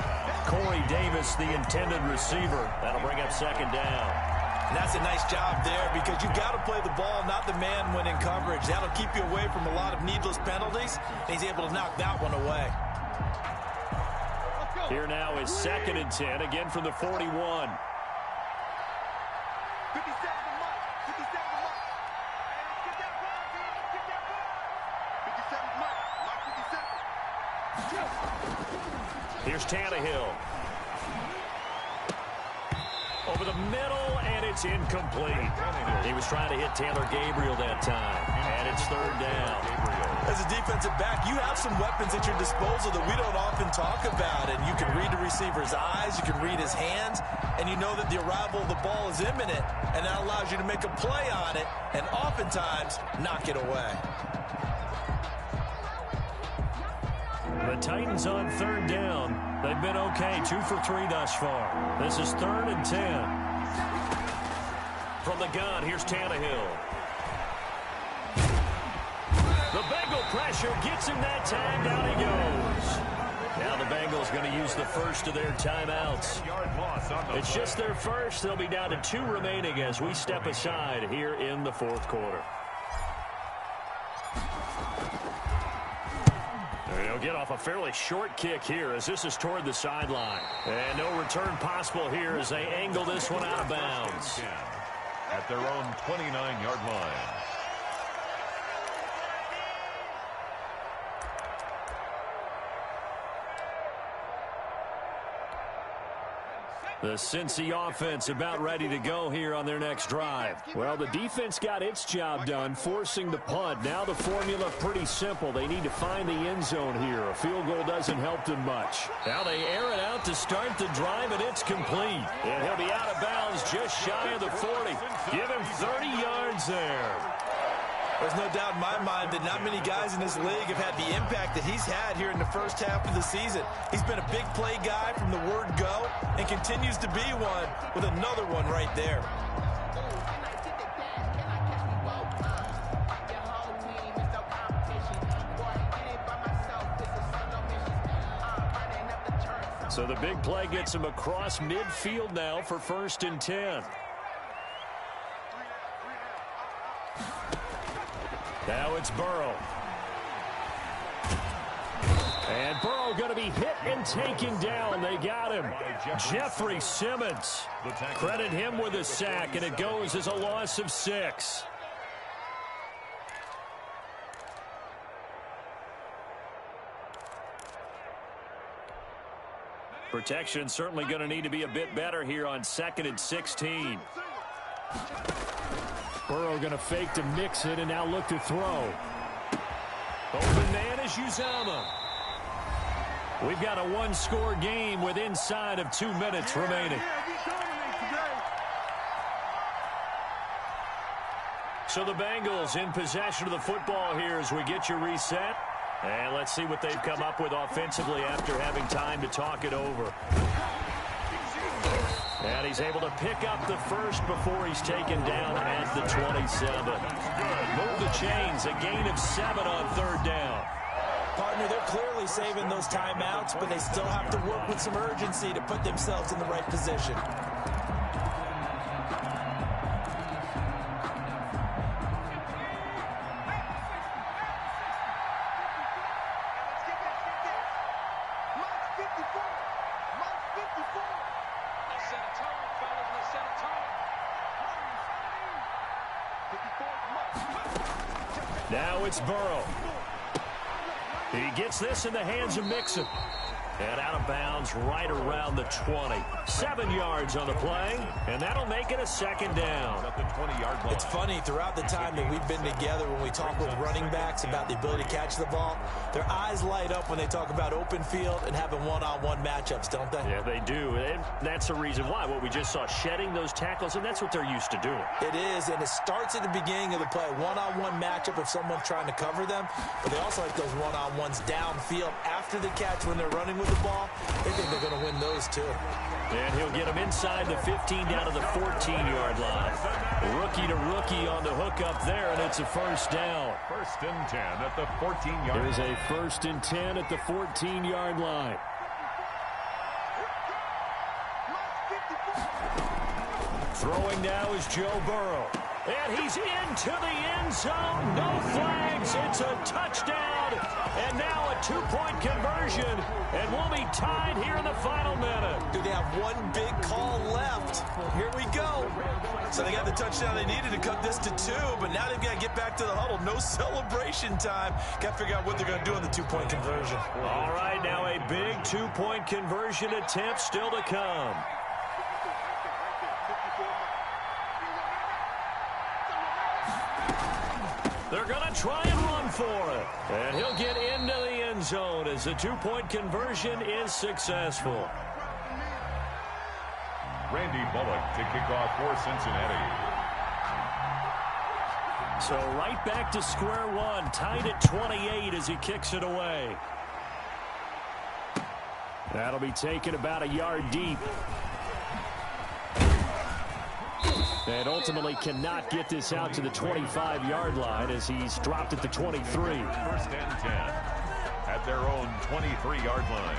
Corey Davis, the intended receiver. That'll bring up 2nd down. And that's a nice job there because you've got to play the ball, not the man when in coverage. That'll keep you away from a lot of needless penalties. He's able to knock that one away. Here now is 2nd and 10, again from the 41. Here's Tannehill. Over the middle, and it's incomplete. He was trying to hit Taylor Gabriel that time, and it's 3rd down. As a defensive back, you have some weapons at your disposal that we don't often talk about. And you can read the receiver's eyes, you can read his hands, and you know that the arrival of the ball is imminent, and that allows you to make a play on it, and oftentimes knock it away. The Titans on 3rd down. They've been okay, 2 for 3 thus far. This is 3rd and 10. From the gun, here's Tannehill. The Bengal pressure gets him that time. Down he goes. Now the Bengals going to use the first of their timeouts. It's just their first. They'll be down to 2 remaining as we step aside here in the 4th quarter. He'll get off a fairly short kick here as this is toward the sideline. And no return possible here as they angle this one out of bounds. At their own 29-yard line. The Cincy offense about ready to go here on their next drive. Well, the defense got its job done, forcing the punt. Now the formula pretty simple. They need to find the end zone here. A field goal doesn't help them much. Now they air it out to start the drive, and it's complete. And he'll be out of bounds just shy of the 40. Give him 30 yards there. There's no doubt in my mind that not many guys in this league have had the impact that he's had here in the first half of the season. He's been a big play guy from the word go and continues to be one with another one right there. So the big play gets him across midfield now for 1st and 10. Now it's Burrow. And Burrow going to be hit and taken down. They got him. Jeffrey Simmons. Credit him with a sack, and it goes as a loss of 6. Protection certainly going to need to be a bit better here on 2nd and 16. Burrow going to fake to mix it and now look to throw. Open man is Uzama. We've got a one-score game with inside of 2 minutes remaining. So the Bengals in possession of the football here as we get you reset. And let's see what they've come up with offensively after having time to talk it over. And he's able to pick up the first before he's taken down at the 27. Move the chains, a gain of 7 on 3rd down. Partner, they're clearly saving those timeouts, but they still have to work with some urgency to put themselves in the right position. Now it's Burrow. He gets this in the hands of Mixon. And out of bounds right around the 20. 7 yards on the play, and that'll make it a 2nd down. At the 20-yard line. It's funny, throughout the time that we've been together, when we talk with running backs about the ability to catch the ball, their eyes light up when they talk about open field and having one-on-one matchups, don't they? Yeah, they do. And that's the reason why. What we just saw, shedding those tackles, and that's what they're used to doing. It is, and it starts at the beginning of the play. One-on-one matchup if someone's trying to cover them, but they also like those one-on-ones downfield after the catch when they're running with the ball. They think they're going to win those, too. And he'll get him inside the 15 down to the 14-yard line. Rookie to rookie on the hook up there, and it's a 1st down. 1st and 10 at the 14-yard line. There's a 1st and 10 at the 14-yard line. Throwing now is Joe Burrow. And he's into the end zone. No flags. It's a touchdown. And now a 2-point conversion. And we'll be tied here in the final minute. Do they have one big call left? Here we go. So they got the touchdown they needed to cut this to 2, but now they've got to get back to the huddle. No celebration time. Got to figure out what they're going to do on the 2-point conversion. All right, now a big 2-point conversion attempt still to come. They're going to try and run for it. And he'll get into the end zone as the 2-point conversion is successful. Randy Bullock to kick off for Cincinnati. So right back to square one, tied at 28 as he kicks it away. That'll be taken about a yard deep. And ultimately cannot get this out to the 25-yard line as he's dropped at the 23. 1st and 10 at their own 23-yard line.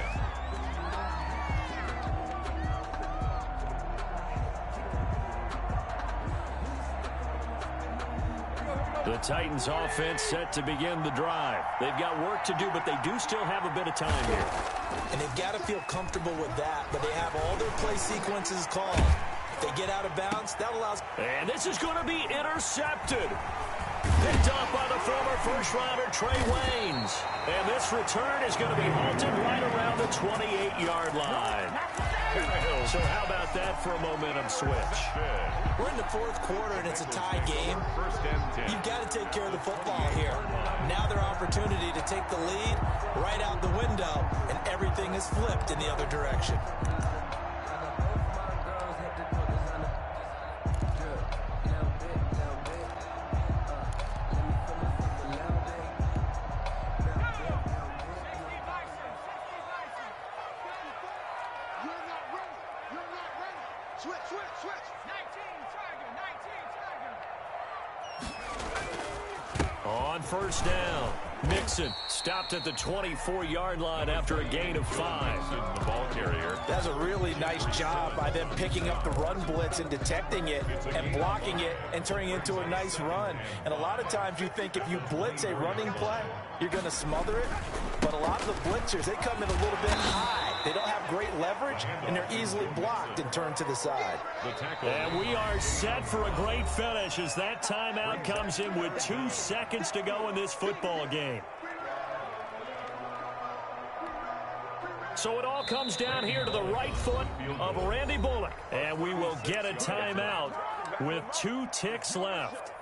The Titans offense set to begin the drive. They've got work to do, but they do still have a bit of time here. And they've got to feel comfortable with that, but they have all their play sequences called. If they get out of bounds, that allows... And this is going to be intercepted. Picked off by the former first-rounder Trey Waynes. And this return is going to be halted right around the 28-yard line. So how about that for a momentum switch? We're in the fourth quarter, and it's a tie game. You've got to take care of the football here. Now their opportunity to take the lead right out the window, and everything is flipped in the other direction. On first down, Mixon stopped at the 24-yard line after a gain of 5. The ball carrier. That's a really nice job by them picking up the run blitz and detecting it and blocking it and turning it into a nice run. And a lot of times you think if you blitz a running play, you're going to smother it. But a lot of the blitzers, they come in a little bit high. They don't have great leverage, and they're easily blocked and turned to the side. And we are set for a great finish as that timeout comes in with 2 seconds to go in this football game. So it all comes down here to the right foot of Randy Bullock. And we will get a timeout with 2 ticks left.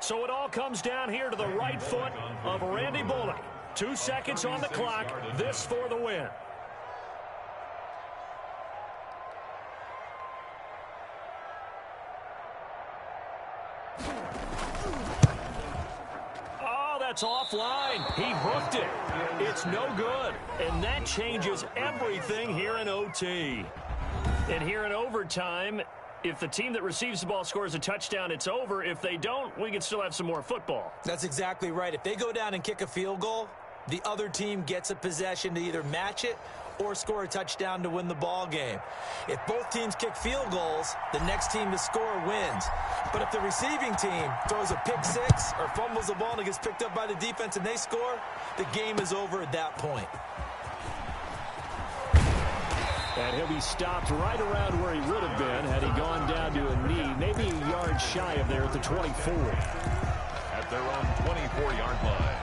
So it all comes down here to the right foot of Randy Bullock. 2 seconds on the clock. This for the win. Oh, that's offline. He hooked it. It's no good. And that changes everything here in OT. And here in overtime, if the team that receives the ball scores a touchdown, it's over. If they don't, we can still have some more football. That's exactly right. If they go down and kick a field goal, the other team gets a possession to either match it or score a touchdown to win the ball game. If both teams kick field goals, the next team to score wins. But if the receiving team throws a pick six or fumbles the ball and it gets picked up by the defense and they score, the game is over at that point. And he'll be stopped right around where he would have been had he gone down to a knee, maybe a yard shy of there at the 24. At their own 24-yard line.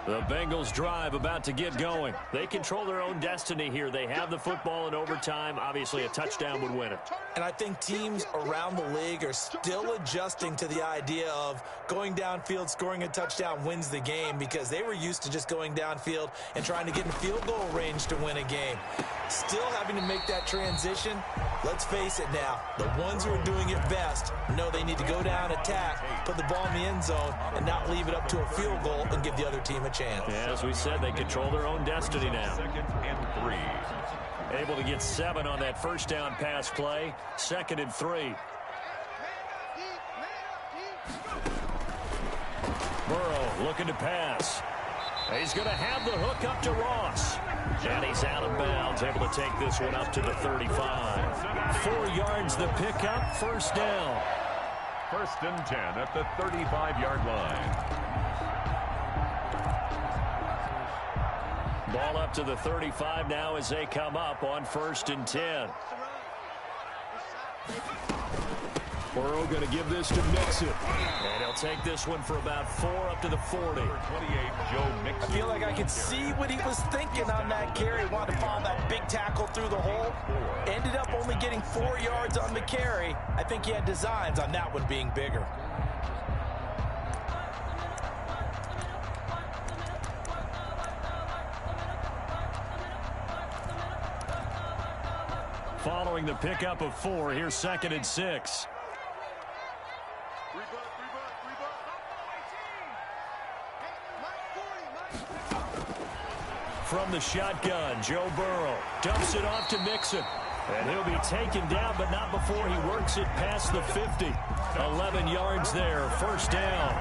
The Bengals drive about to get going. They control their own destiny here. They have the football in overtime. Obviously, a touchdown would win it. And I think teams around the league are still adjusting to the idea of going downfield, scoring a touchdown wins the game, because they were used to just going downfield and trying to get in field goal range to win a game. Still having to make that transition. Let's face it now, the ones who are doing it best know they need to go down, attack, put the ball in the end zone, and not leave it up to a field goal and give the other team a chance. Yeah, as we said, they control their own destiny now. 2nd and 3. Able to get 7 on that first down pass play. 2nd and 3. Burrow looking to pass. He's going to have the hook up to Ross. And he's out of bounds, able to take this one up to the 35. 4 yards the pickup, first down. 1st and 10 at the 35-yard line. Ball up to the 35 now as they come up on 1st and 10. Burrow going to give this to Mixon. And he'll take this one for about 4 up to the 40. 28, Joe Mixon. I feel like I could see what he was thinking on that carry. Wanted to follow that big tackle through the hole. Ended up only getting 4 yards on the carry. I think he had designs on that one being bigger. Following the pickup of 4, here's 2nd and 6. From the shotgun, Joe Burrow dumps it off to Mixon. And he'll be taken down, but not before he works it past the 50. 11 yards there, first down.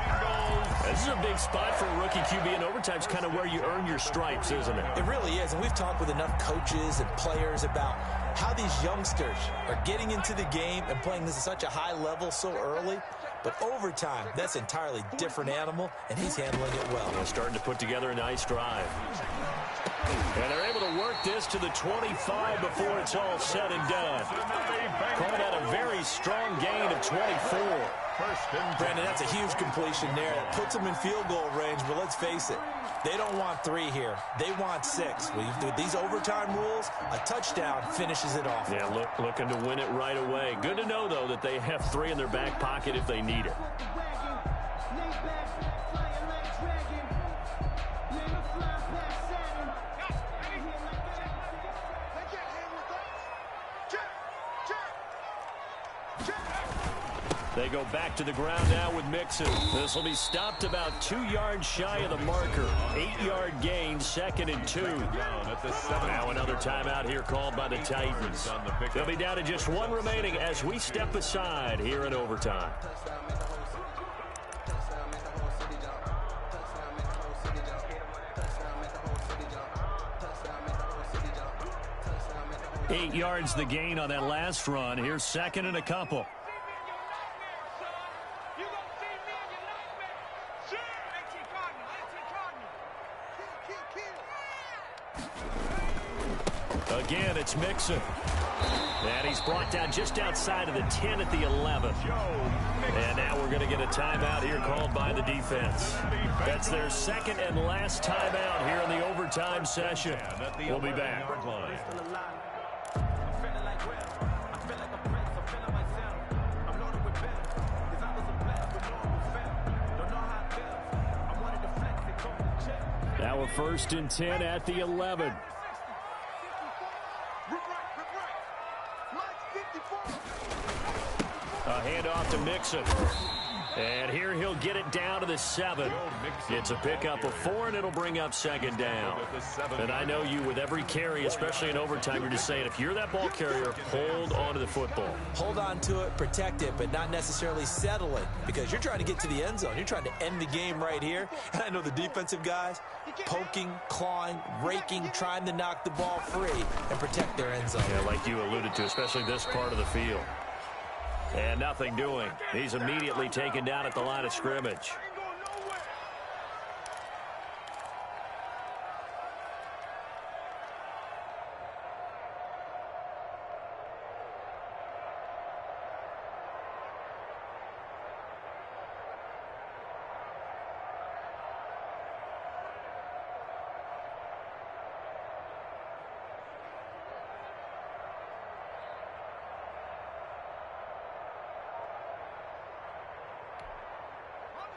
This is a big spot for a rookie QB, and overtime's kind of where you earn your stripes, isn't it? It really is, and we've talked with enough coaches and players about how these youngsters are getting into the game and playing this at such a high level so early. But overtime, that's an entirely different animal, and he's handling it well. Yeah, starting to put together a nice drive. And they're able to work this to the 25 before it's all said and done. Calling out a very strong gain of 24. Brandon, that's a huge completion there. It puts them in field goal range, but let's face it, they don't want 3 here. They want 6. With these overtime rules, a touchdown finishes it off. Yeah, looking to win it right away. Good to know, though, that they have 3 in their back pocket if they need it. They go back to the ground now with Mixon. This will be stopped about 2 yards shy of the marker. 8-yard gain, 2nd and 2. Now another timeout here called by the Titans. They'll be down to just 1 remaining as we step aside here in overtime. Eight yards the gain on that last run. Here's 2nd and a couple. Again, it's Mixon. And he's brought down just outside of the 10 at the 11. And now we're going to get a timeout here called by the defense. That's their 2nd and last timeout here in the overtime session. We'll be back. Now a 1st and 10 at the 11. A handoff to Mixon. And here he'll get it down to the 7. It's a pickup of 4, and it'll bring up 2nd down. And I know you, with every carry, especially in overtime, you're just saying, if you're that ball carrier, hold on to the football. Hold on to it, protect it, but not necessarily settle it, because you're trying to get to the end zone. You're trying to end the game right here. And I know the defensive guys, poking, clawing, raking, trying to knock the ball free and protect their end zone. Yeah, like you alluded to, especially this part of the field. And nothing doing. He's immediately taken down at the line of scrimmage.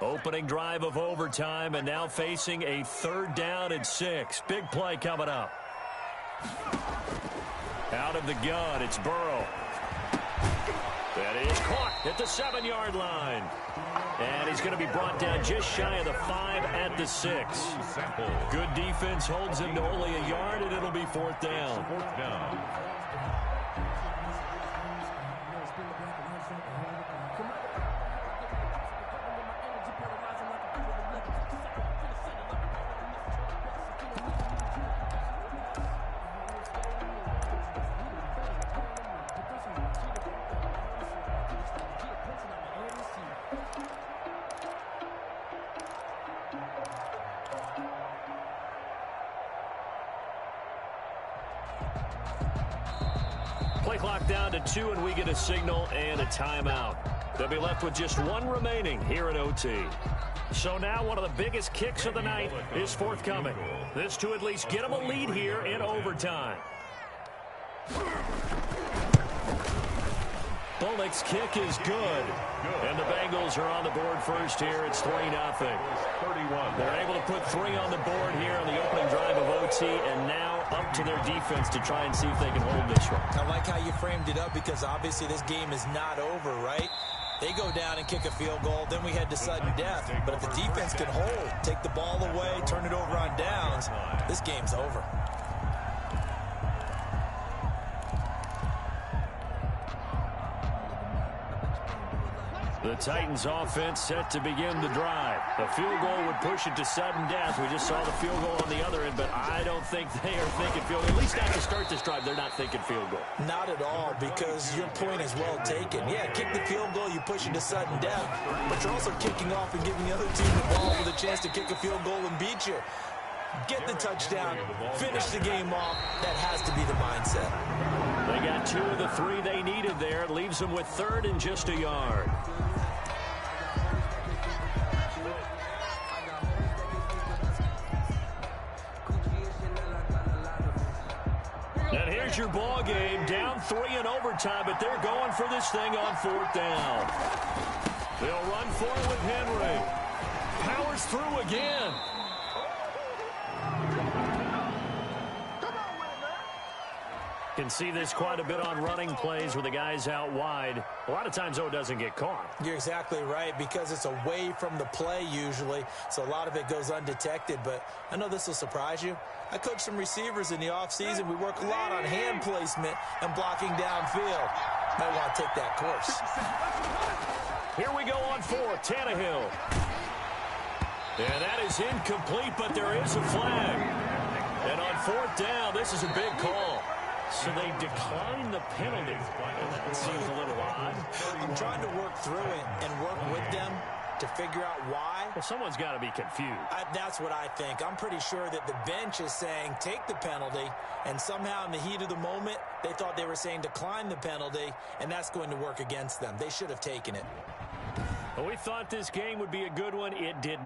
Opening drive of overtime, and now facing a 3rd down and 6. Big play coming up. Out of the gun, it's Burrow. That is caught at the 7-yard line. And he's going to be brought down just shy of the 5 at the 6. Good defense holds him to only a yard, and it'll be 4th down. Play clock down to 2, and we get a signal and a timeout. They'll be left with just 1 remaining here at OT. So now one of the biggest kicks of the night is forthcoming. This to at least get them a lead here in overtime. Bullock's kick is good. And the Bengals are on the board first here. It's 3-0. They're able to put 3 on the board here on the opening drive of OT, and now up to their defense to try and see if they can hold this one. I like how you framed it up, because obviously this game is not over, right? They go down and kick a field goal, then we head to sudden death. But if the defense can hold, take the ball away, turn it over on downs, this game's over. The Titans offense set to begin the drive. The field goal would push it to sudden death. We just saw the field goal on the other end, but I don't think they are thinking field goal. At least not to start this drive, they're not thinking field goal. Not at all, because your point is well taken. Yeah, kick the field goal, you push it to sudden death, but you're also kicking off and giving the other team the ball with a chance to kick a field goal and beat you. Get the touchdown, finish the game off. That has to be the mindset. They got 2 of the 3 they needed there. It leaves them with 3rd and just a yard. And here's your ball game, down 3 in overtime, but they're going for this thing on 4th down. They'll run for it with Henry. Powers through again. Can see this quite a bit on running plays with the guys out wide. A lot of times, though, it doesn't get caught. You're exactly right, because it's away from the play usually, so a lot of it goes undetected. But I know this will surprise you. I coach some receivers in the offseason. We work a lot on hand placement and blocking downfield. Might want to take that course. Here we go on 4th, Tannehill. And that is incomplete, but there is a flag. And on 4th down, this is a big call. So they decline the penalty. That seems a little odd. I'm trying to work through it and work with them to figure out why. Well, someone's got to be confused. That's what I think. I'm pretty sure that the bench is saying take the penalty, and somehow in the heat of the moment, they thought they were saying decline the penalty, and that's going to work against them. They should have taken it. Well, we thought this game would be a good one. It did.